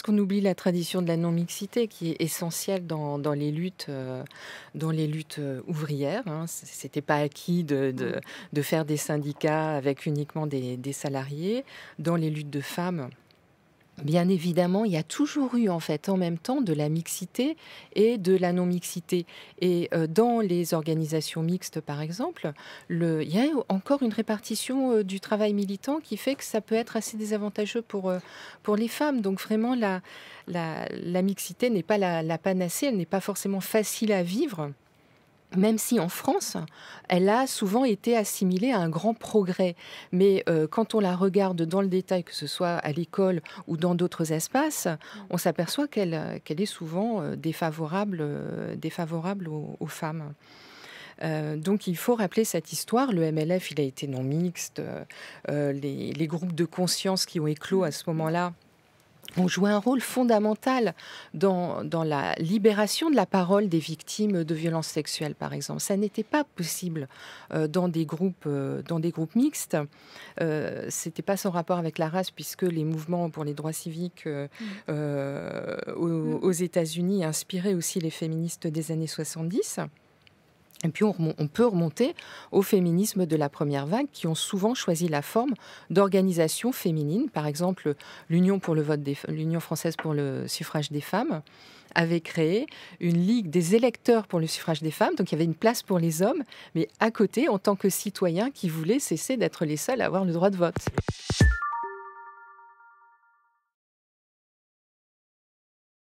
qu'on oublie la tradition de la non-mixité qui est essentielle dans les luttes ouvrières. Hein. C'était pas acquis Mmh. de faire des syndicats avec uniquement des salariés. Dans les luttes de femmes, bien évidemment, il y a toujours eu en fait en même temps de la mixité et de la non-mixité. Et dans les organisations mixtes, par exemple, il y a encore une répartition du travail militant qui fait que ça peut être assez désavantageux pour les femmes. Donc vraiment, la mixité n'est pas la panacée, elle n'est pas forcément facile à vivre. Même si en France, elle a souvent été assimilée à un grand progrès. Mais quand on la regarde dans le détail, que ce soit à l'école ou dans d'autres espaces, Mmh. on s'aperçoit qu'elle est souvent défavorable aux femmes. Donc il faut rappeler cette histoire. Le MLF, il a été non mixte. Les groupes de conscience qui ont éclos à Mmh. ce Mmh. moment-là ont joué un rôle fondamental dans la libération de la parole des victimes de violences sexuelles, par exemple. Ça n'était pas possible dans des groupes mixtes. C'était pas sans rapport avec la race, puisque les mouvements pour les droits civiques Mmh. aux Mmh. États-Unis inspiraient aussi les féministes des années 70. Et puis on peut remonter au féminisme de la première vague qui ont souvent choisi la forme d'organisation féminine. Par exemple, l'Union française pour le suffrage des femmes avait créé une ligue des électeurs pour le suffrage des femmes. Donc il y avait une place pour les hommes, mais à côté, en tant que citoyens qui voulaient cesser d'être les seuls à avoir le droit de vote.